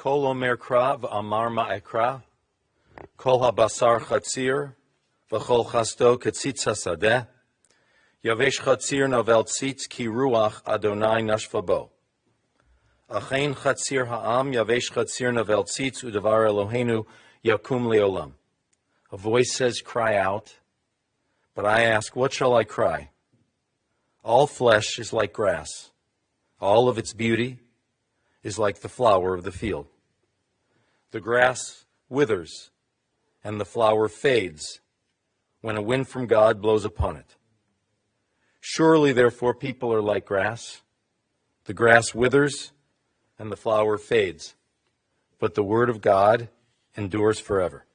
Kol omer kra v'amar ma'ekra, kol habasar chatzir, v'chol chasto ketzitz hasadeh, yavesh chatzir novel tzitz ki ruach Adonai nashva bo. Achein chatzir ha'am, yavesh chatzir novel tzitz u'davar Eloheinu yakum leolam. A voice says, cry out. But I ask, what shall I cry? All flesh is like grass. All of its beauty is like the flower of the field. The grass withers, and the flower fades when a wind from God blows upon it. Surely, therefore, people are like grass. The grass withers, and the flower fades. But the word of God endures forever.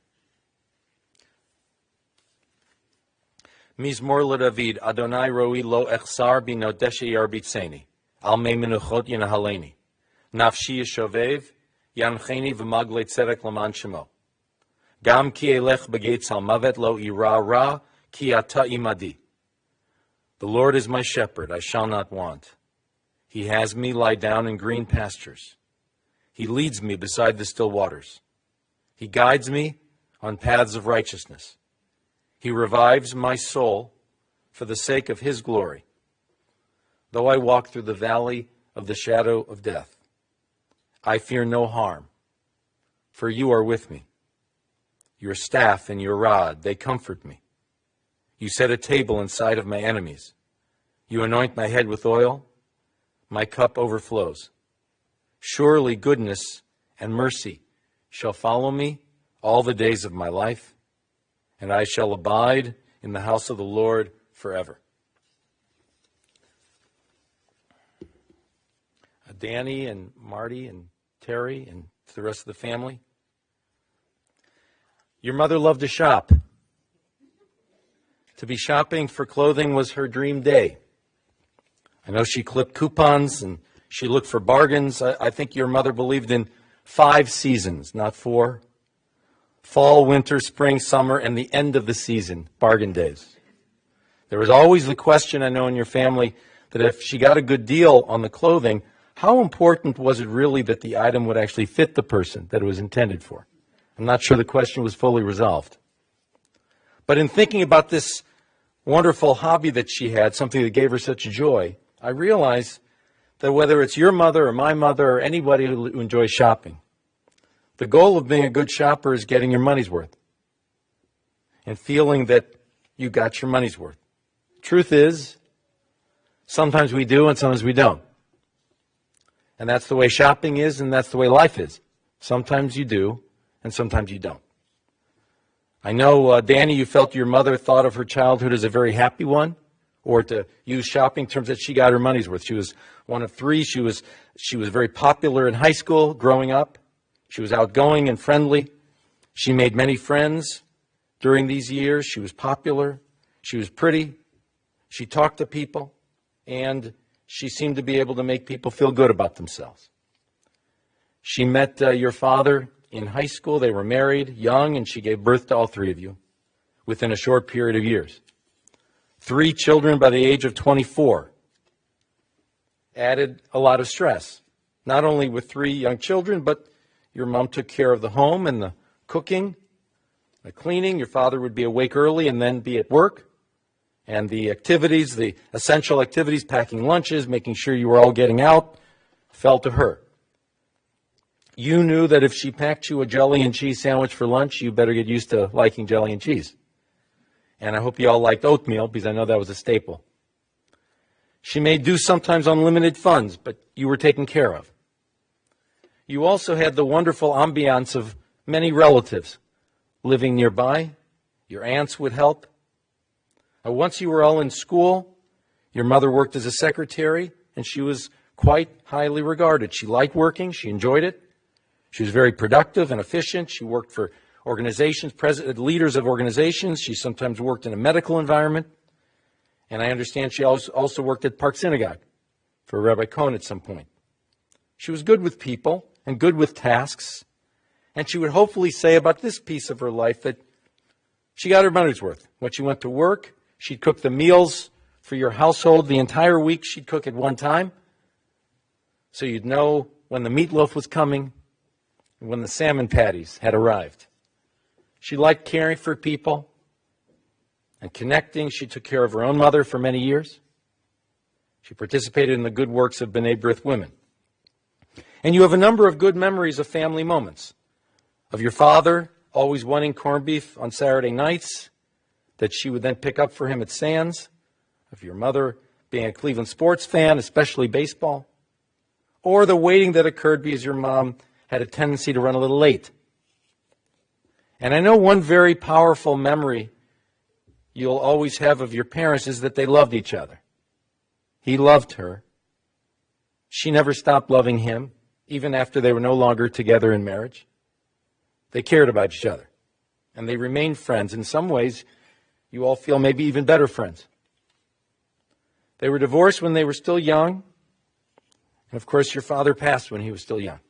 Mizmor LeDavid, Adonai roi lo echsar bino deshe yarbitzeni, al me menuchot yinahaleni, nafshi yeshovev, yancheni v'magle tzedek laman shemo. Gam ki elech begates al mavet lo ira ra, ki ata imadi. The Lord is my shepherd, I shall not want. He has me lie down in green pastures. He leads me beside the still waters. He guides me on paths of righteousness. He revives my soul for the sake of his glory. Though I walk through the valley of the shadow of death, I fear no harm, for you are with me. Your staff and your rod, they comfort me. You set a table in sight of my enemies. You anoint my head with oil. My cup overflows. Surely goodness and mercy shall follow me all the days of my life, and I shall abide in the house of the Lord forever. Danny and Marty and Terry and to the rest of the family. Your mother loved to shop. To be shopping for clothing was her dream day. I know she clipped coupons and she looked for bargains. I think your mother believed in 5 seasons, not 4. Fall, winter, spring, summer, and the end of the season, bargain days. There was always the question, I know in your family, that if she got a good deal on the clothing, how important was it really that the item would actually fit the person that it was intended for? I'm not sure the question was fully resolved. But in thinking about this wonderful hobby that she had, something that gave her such joy, I realize that whether it's your mother or my mother or anybody who enjoys shopping, the goal of being a good shopper is getting your money's worth and feeling that you got your money's worth. Truth is, sometimes we do and sometimes we don't. And that's the way shopping is and that's the way life is. Sometimes you do and sometimes you don't. I know, Danny, you felt your mother thought of her childhood as a very happy one, or to use shopping terms, that she got her money's worth. She was one of 3. She was very popular in high school growing up. She was outgoing and friendly. She made many friends during these years. She was popular. She was pretty. She talked to people. And she seemed to be able to make people feel good about themselves. She met your father in high school. They were married, young, and she gave birth to all 3 of you within a short period of years. 3 children by the age of 24 added a lot of stress, not only with 3 young children, but your mom took care of the home and the cooking, the cleaning. Your father would be awake early and then be at work. And the activities, the essential activities, packing lunches, making sure you were all getting out, fell to her. You knew that if she packed you a jelly and cheese sandwich for lunch, you better get used to liking jelly and cheese. And I hope you all liked oatmeal, because I know that was a staple. She may do sometimes unlimited funds, but you were taken care of. You also had the wonderful ambiance of many relatives living nearby. Your aunts would help. Once you were all in school, your mother worked as a secretary, and she was quite highly regarded. She liked working. She enjoyed it. She was very productive and efficient. She worked for organizations, leaders of organizations. She sometimes worked in a medical environment. And I understand she also worked at Park Synagogue for Rabbi Cohen at some point. She was good with people and good with tasks. And she would hopefully say about this piece of her life that she got her money's worth. When she went to work, she'd cook the meals for your household the entire week. She'd cook at one time. So you'd know when the meatloaf was coming when the salmon patties had arrived. She liked caring for people and connecting. She took care of her own mother for many years. She participated in the good works of B'nai B'rith women. And you have a number of good memories of family moments, of your father always wanting corned beef on Saturday nights that she would then pick up for him at Sands, of your mother being a Cleveland sports fan, especially baseball, or the waiting that occurred because your mom had a tendency to run a little late. And I know one very powerful memory you'll always have of your parents is that they loved each other. He loved her. She never stopped loving him, even after they were no longer together in marriage. They cared about each other, and they remained friends. In some ways, you all feel maybe even better friends. They were divorced when they were still young, and of course your father passed when he was still young.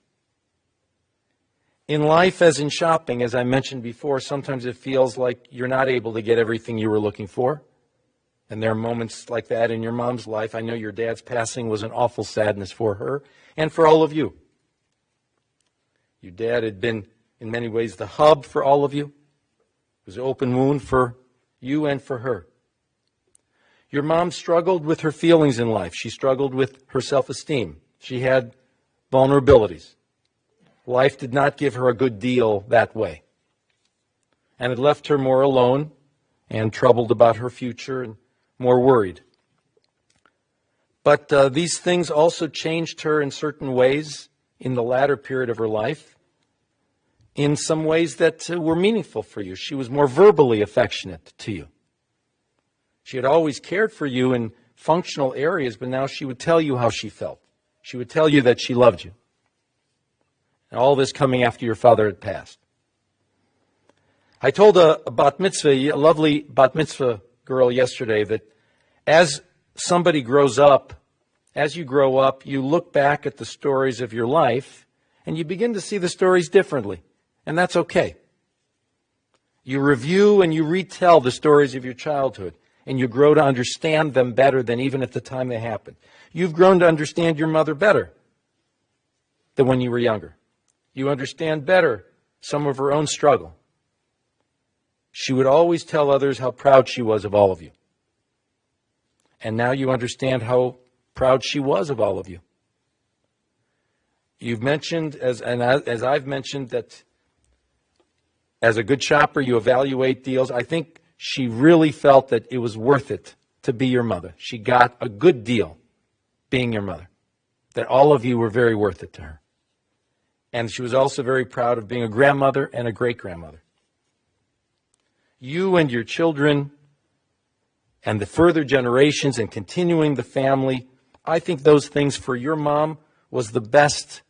In life, as in shopping, as I mentioned before, sometimes it feels like you're not able to get everything you were looking for. And there are moments like that in your mom's life. I know your dad's passing was an awful sadness for her and for all of you. Your dad had been, in many ways, the hub for all of you. It was an open wound for you and for her. Your mom struggled with her feelings in life. She struggled with her self-esteem. She had vulnerabilities. Life did not give her a good deal that way. And it left her more alone and troubled about her future and more worried. But these things also changed her in certain ways in the latter period of her life, in some ways that were meaningful for you. She was more verbally affectionate to you. She had always cared for you in functional areas, but now she would tell you how she felt. She would tell you that she loved you. And all this coming after your father had passed. I told a bat mitzvah, a lovely bat mitzvah girl yesterday, that as somebody grows up, as you grow up, you look back at the stories of your life and you begin to see the stories differently. And that's okay. You review and you retell the stories of your childhood, and you grow to understand them better than even at the time they happened. You've grown to understand your mother better than when you were younger. You understand better some of her own struggle. She would always tell others how proud she was of all of you. And now you understand how proud she was of all of you. You've mentioned, as I've mentioned, that as a good shopper, you evaluate deals. I think she really felt that it was worth it to be your mother. She got a good deal being your mother, that all of you were very worth it to her. And she was also very proud of being a grandmother and a great-grandmother. You and your children and the further generations and continuing the family, I think those things for your mom was the best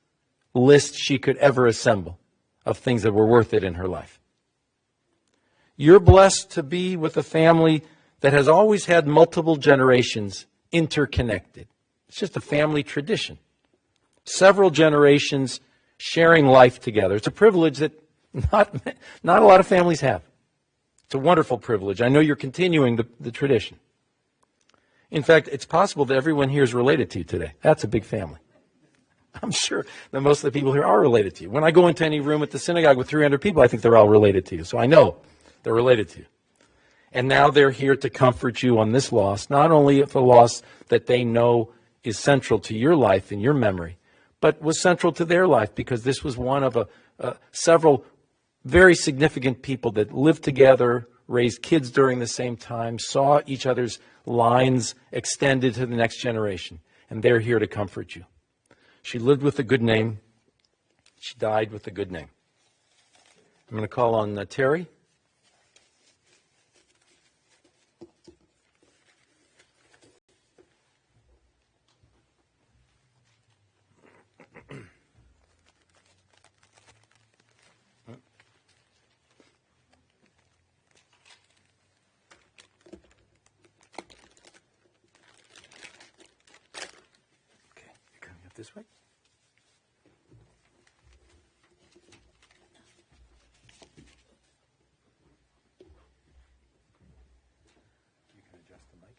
list she could ever assemble of things that were worth it in her life. You're blessed to be with a family that has always had multiple generations interconnected. It's just a family tradition. Several generations sharing life together. It's a privilege that not a lot of families have. It's a wonderful privilege. I know you're continuing the tradition. In fact, it's possible that everyone here is related to you today. That's a big family. I'm sure that most of the people here are related to you. When I go into any room at the synagogue with 300 people, I think they're all related to you. So I know they're related to you. And now they're here to comfort you on this loss, not only of a loss that they know is central to your life and your memory, but was central to their life because this was one of several very significant people that lived together, raised kids during the same time, saw each other's lines extended to the next generation, and they're here to comfort you. She lived with a good name. She died with a good name. I'm going to call on Terry. This way. You can adjust the mic.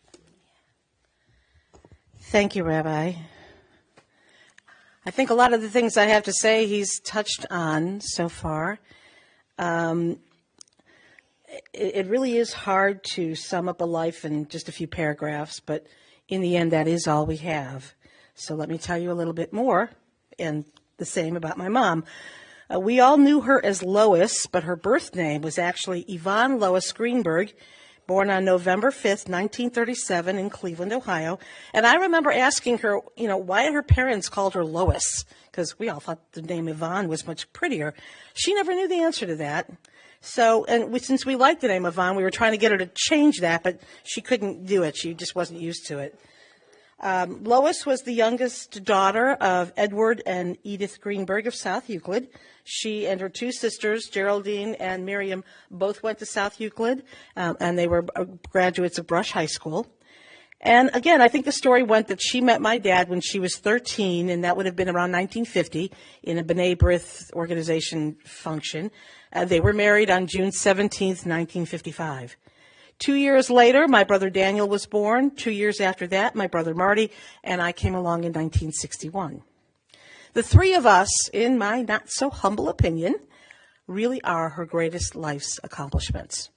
Thank you, Rabbi. I think a lot of the things I have to say he's touched on so far. It really is hard to sum up a life in just a few paragraphs, but in the end, that is all we have. So let me tell you a little bit more, and the same about my mom. We all knew her as Lois, but her birth name was actually Yvonne Lois Greenberg, born on November 5th, 1937 in Cleveland, Ohio. And I remember asking her, why her parents called her Lois, because we all thought the name Yvonne was much prettier. She never knew the answer to that. So, since we liked the name Yvonne, we were trying to get her to change that, but she couldn't do it. She just wasn't used to it. Lois was the youngest daughter of Edward and Edith Greenberg of South Euclid. She and her two sisters, Geraldine and Miriam, both went to South Euclid, and they were graduates of Brush High School. And again, I think the story went that she met my dad when she was 13, and that would have been around 1950 in a B'nai B'rith organization function. They were married on June 17th, 1955. 2 years later, my brother Daniel was born. 2 years after that, my brother Marty, and I came along in 1961. The three of us, in my not-so-humble opinion, really are her greatest life's accomplishments.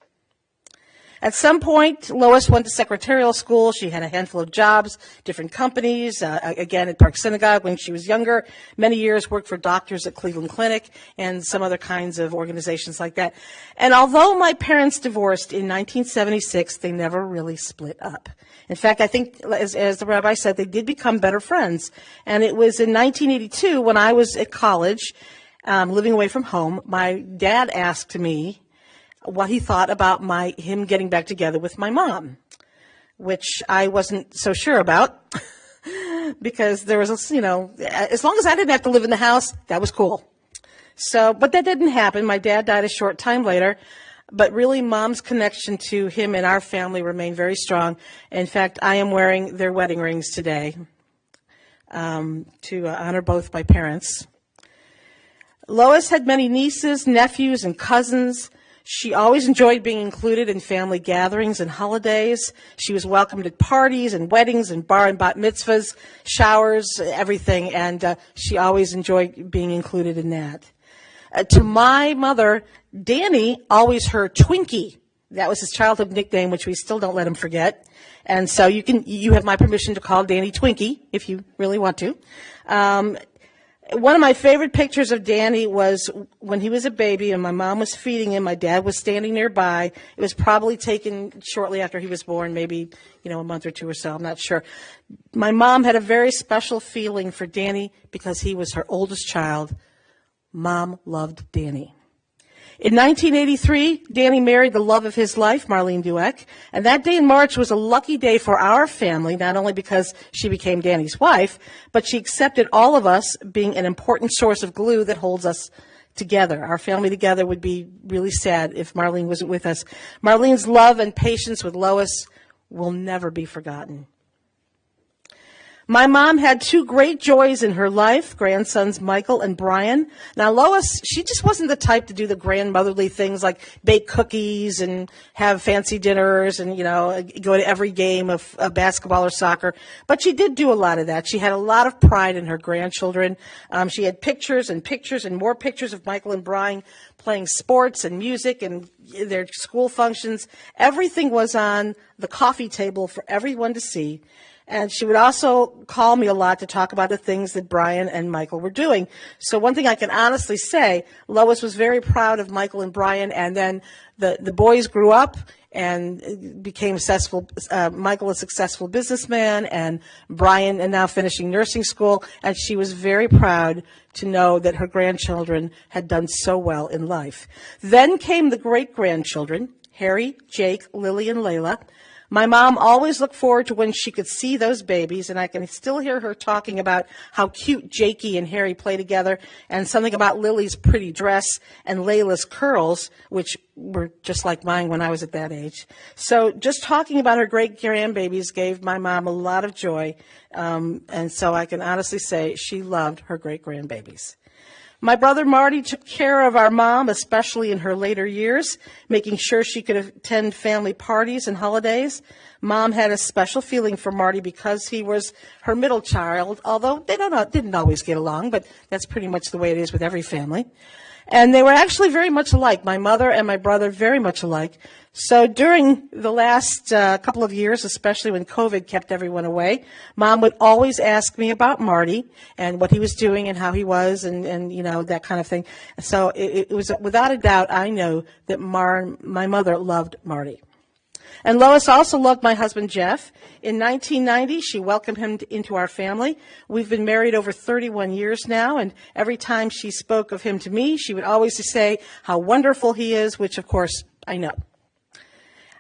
At some point, Lois went to secretarial school. She had a handful of jobs, different companies, again at Park Synagogue when she was younger. Many years worked for doctors at Cleveland Clinic and some other kinds of organizations like that. And although my parents divorced in 1976, they never really split up. In fact, I think, as the rabbi said, they did become better friends. And it was in 1982 when I was at college, living away from home, my dad asked me what he thought about him getting back together with my mom, which I wasn't so sure about because there was, as long as I didn't have to live in the house, that was cool. So, but that didn't happen. My dad died a short time later, but really Mom's connection to him and our family remained very strong. In fact, I am wearing their wedding rings today to honor both my parents. Lois had many nieces, nephews, and cousins. She always enjoyed being included in family gatherings and holidays. She was welcomed at parties and weddings and bar and bat mitzvahs, showers, everything, and she always enjoyed being included in that. To my mother, Danny always her Twinkie. That was his childhood nickname, which we still don't let him forget. And so you have my permission to call Danny Twinkie if you really want to. One of my favorite pictures of Danny was when he was a baby and my mom was feeding him. My dad was standing nearby. It was probably taken shortly after he was born, maybe, a month or two or so. I'm not sure. My mom had a very special feeling for Danny because he was her oldest child. Mom loved Danny. In 1983, Danny married the love of his life, Marlene Dueck, and that day in March was a lucky day for our family, not only because she became Danny's wife, but she accepted all of us being an important source of glue that holds us together. Our family together would be really sad if Marlene wasn't with us. Marlene's love and patience with Lois will never be forgotten. My mom had two great joys in her life, grandsons Michael and Brian. Now, Lois, she just wasn't the type to do the grandmotherly things like bake cookies and have fancy dinners and, go to every game of basketball or soccer. But she did do a lot of that. She had a lot of pride in her grandchildren. She had pictures and pictures and more pictures of Michael and Brian playing sports and music and their school functions. Everything was on the coffee table for everyone to see. And she would also call me a lot to talk about the things that Brian and Michael were doing. So one thing I can honestly say, Lois was very proud of Michael and Brian, and then the boys grew up and became successful. Michael a successful businessman, and Brian and now finishing nursing school, and she was very proud to know that her grandchildren had done so well in life. Then came the great-grandchildren, Harry, Jake, Lily, and Layla. My mom always looked forward to when she could see those babies, and I can still hear her talking about how cute Jakey and Harry play together, and something about Lily's pretty dress and Layla's curls, which were just like mine when I was at that age. So just talking about her great-grandbabies gave my mom a lot of joy, and so I can honestly say she loved her great-grandbabies. My brother Marty took care of our mom, especially in her later years, making sure she could attend family parties and holidays. Mom had a special feeling for Marty because he was her middle child, although they didn't always get along, but that's pretty much the way it is with every family. And they were actually very much alike. My mother and my brother very much alike. So during the last couple of years, especially when COVID kept everyone away, Mom would always ask me about Marty and what he was doing and how he was and you know, that kind of thing. So it was without a doubt, I know that my mother loved Marty. And Lois also loved my husband, Jeff. In 1990, she welcomed him into our family. We've been married over 31 years now, and every time she spoke of him to me, she would always say how wonderful he is, which, of course, I know.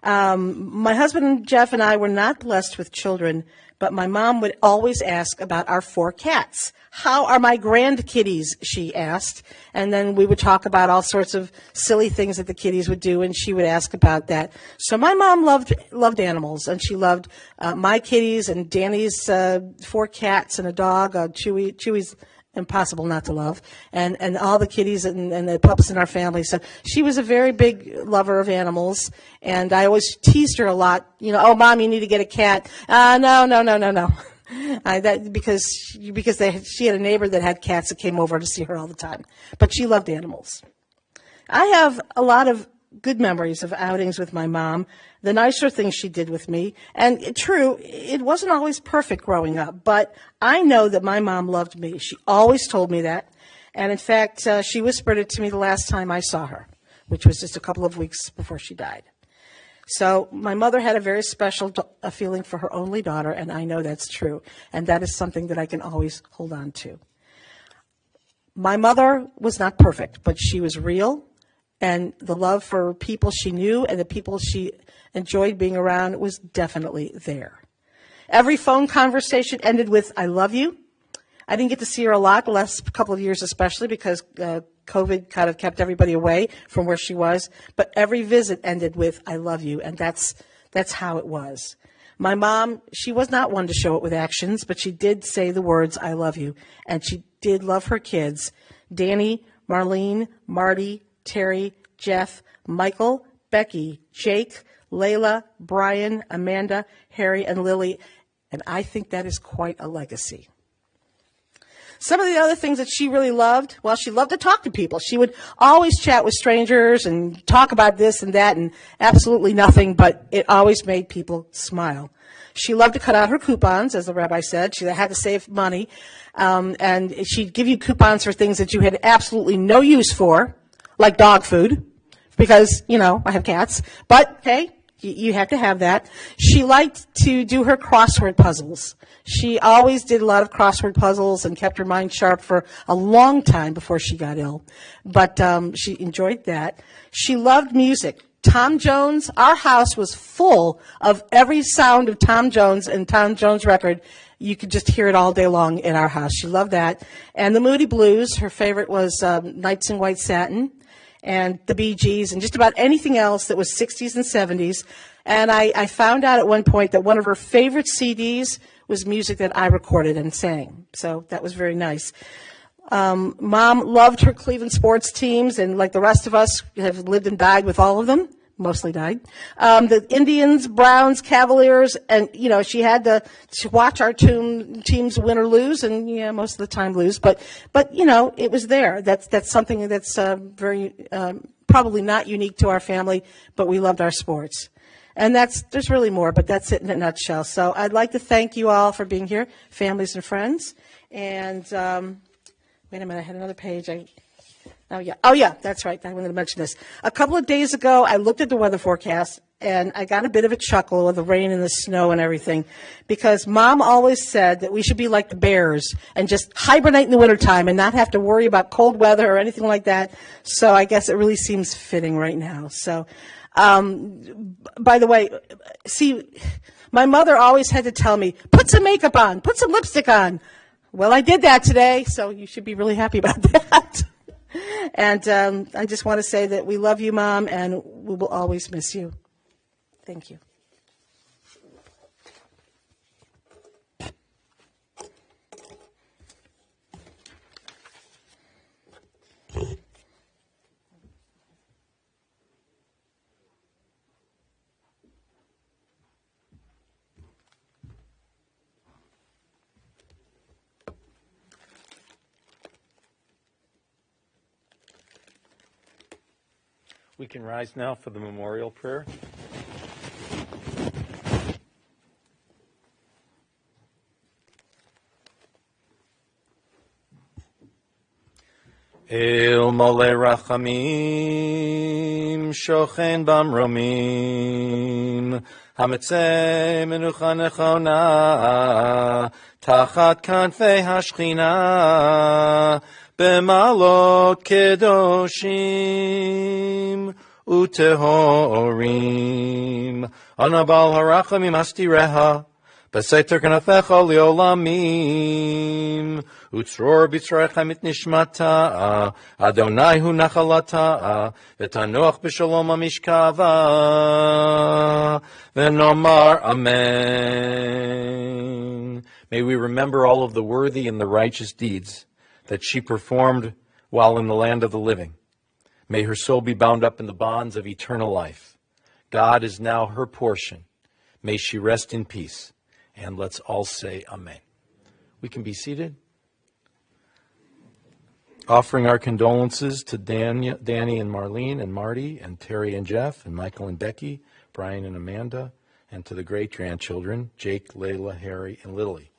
My husband, Jeff, and I were not blessed with children, but my mom would always ask about our 4 cats. How are my grandkitties, she asked. And then we would talk about all sorts of silly things that the kitties would do, and she would ask about that. So my mom loved animals, and she loved my kitties and Danny's 4 cats and a dog, Chewy's impossible not to love, and all the kitties and the pups in our family. So she was a very big lover of animals, and I always teased her a lot. You know, oh, Mom, you need to get a cat. No. Because she had a neighbor that had cats that came over to see her all the time. But she loved animals. I have a lot of good memories of outings with my mom, the nicer things she did with me. And true, it wasn't always perfect growing up, but I know that my mom loved me. She always told me that. And in fact, she whispered it to me the last time I saw her, which was just a couple of weeks before she died. So my mother had a very special feeling for her only daughter, and I know that's true. And that is something that I can always hold on to. My mother was not perfect, but she was real. And the love for people she knew and the people she enjoyed being around was definitely there. Every phone conversation ended with, I love you. I didn't get to see her a lot the last couple of years, especially because COVID kind of kept everybody away from where she was. But every visit ended with, I love you. And that's how it was. My mom, she was not one to show it with actions, but she did say the words, I love you. And she did love her kids, Danny, Marlene, Marty, Terry, Jeff, Michael, Becky, Jake, Layla, Brian, Amanda, Harry, and Lily. And I think that is quite a legacy. Some of the other things that she really loved, well, she loved to talk to people. She would always chat with strangers and talk about this and that and absolutely nothing, but it always made people smile. She loved to cut out her coupons, as the rabbi said. She had to save money. And she'd give you coupons for things that you had absolutely no use for, like dog food, because, you know, I have cats. But, hey, you have to have that. She liked to do her crossword puzzles. She always did a lot of crossword puzzles and kept her mind sharp for a long time before she got ill. But she enjoyed that. She loved music. Tom Jones, our house was full of every sound of Tom Jones and Tom Jones record. You could just hear it all day long in our house. She loved that. And the Moody Blues, her favorite was Nights in White Satin and the Bee Gees and just about anything else that was 60s and 70s. And I found out at one point that one of her favorite CDs was music that I recorded and sang. So that was very nice. Mom loved her Cleveland sports teams, and like the rest of us have lived and died with all of them, mostly died. The Indians, Browns, Cavaliers, and, you know, she had to watch our teams win or lose, and, yeah, most of the time lose. But you know, it was there. That's something that's very, probably not unique to our family, but we loved our sports. And there's really more, but that's it in a nutshell. So I'd like to thank you all for being here, families and friends. And, wait a minute, I had another page. Oh yeah, that's right. I wanted to mention this. A couple of days ago, I looked at the weather forecast, and I got a bit of a chuckle with the rain and the snow and everything, because Mom always said that we should be like the bears and just hibernate in the wintertime and not have to worry about cold weather or anything like that. So I guess it really seems fitting right now. So, by the way, see, my mother always had to tell me, put some makeup on, put some lipstick on. Well, I did that today, so you should be really happy about that. And I just want to say that we love you, Mom, and we will always miss you. Thank you. We can rise now for the memorial prayer. El mole rachamim shochen bamromim hametzeh menucha nechona tachat kanfei hashchina b'malot kedoshim utehorim anabal harachamim astireha B'seiter kanafecha liolamim utzror b'tzrorecha mit nishmata Adonai hu nachalata v'tanoach b'shalom amishkava v'nomar amen. May we remember all of the worthy and the righteous deeds that she performed while in the land of the living. May her soul be bound up in the bonds of eternal life. God is now her portion. May she rest in peace. And let's all say amen. We can be seated. Offering our condolences to Danny and Marlene and Marty and Terry and Jeff and Michael and Becky, Brian and Amanda, and to the great-grandchildren, Jake, Layla, Harry, and Lily.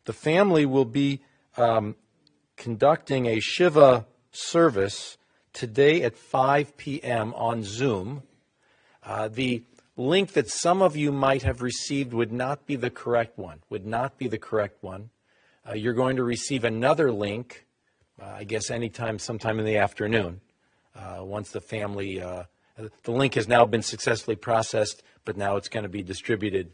The family will be conducting a Shiva service today at 5 p.m. on Zoom. The link that some of you might have received would not be the correct one, You're going to receive another link, I guess sometime in the afternoon, once the family, the link has now been successfully processed, but now it's going to be distributed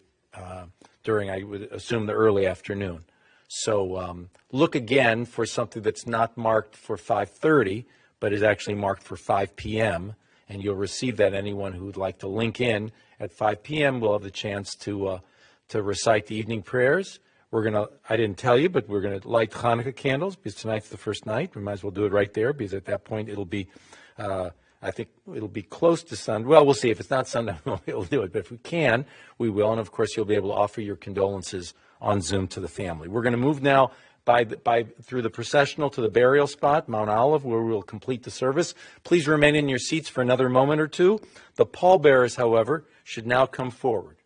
during, I would assume, the early afternoon. So look again for something that's not marked for 5:30, but is actually marked for 5 p.m., and you'll receive that. Anyone who would like to link in at 5 p.m. will have the chance to recite the evening prayers. I didn't tell you, but we're going to light Hanukkah candles because tonight's the first night. We might as well do it right there because at that point it'll be, I think it'll be close to sundown. Well, we'll see. If it's not sundown, we'll do it. But if we can, we will. And, of course, you'll be able to offer your condolences on Zoom to the family. We're going to move now through the processional to the burial spot, Mount Olive, where we'll complete the service. Please remain in your seats for another moment or two. The pallbearers, however, should now come forward.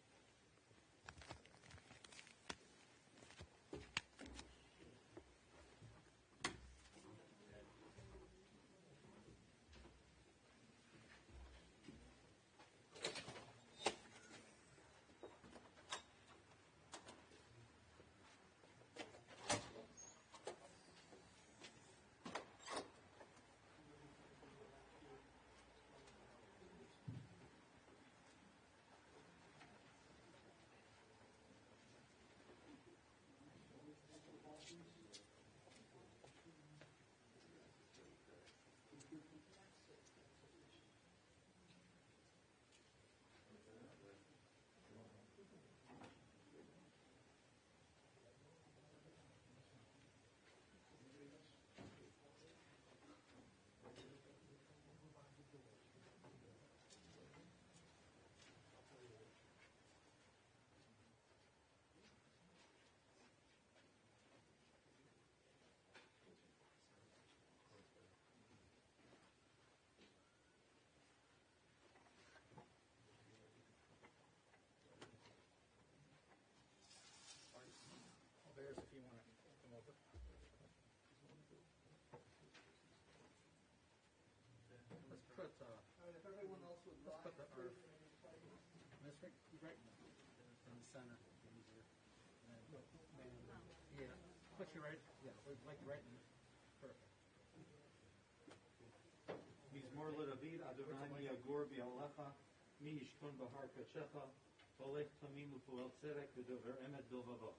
Mizmor LeDavid Adonai mi yagor b'Alecha mi yishkon b'har kadshecha holech tamim u'poel tzedek v'dover emet bilvavo.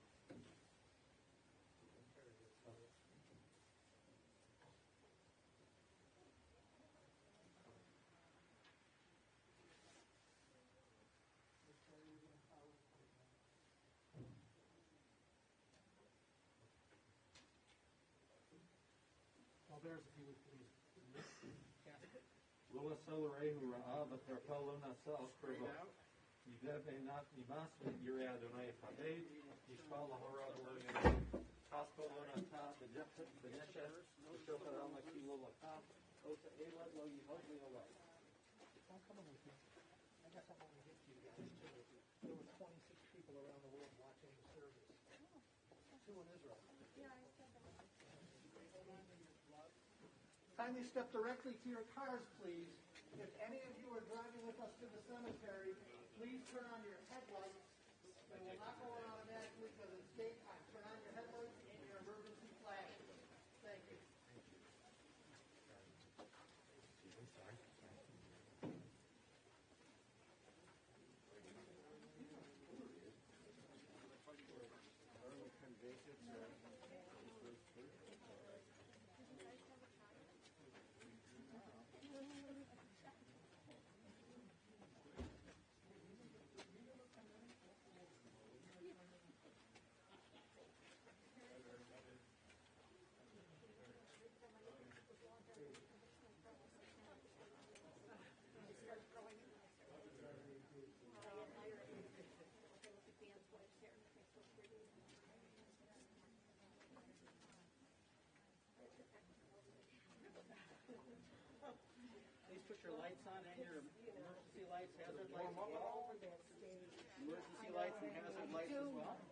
Lois Silverstein who ra'a v'tarpal lo nasa al krvo. Yidev einat nimas v'yirei Adonai chaved. Yishpal lahora lo yirei. Pasco lo nata v'neshes v'shofar al makilo lakam. Ota elad lo yihod li'olay. coming with me. I got something to give to you guys too. There were 26 people around the world watching the service. 2 in Israel. Kindly step directly to your cars, please. If any of you are driving with us to the cemetery, please turn on your headlights. They will not go on automatically because it's daytime. Turn on your headlights and your emergency flash. Thank you. Please put your lights on and your emergency lights, hazard lights as well. Emergency lights and hazard lights as well.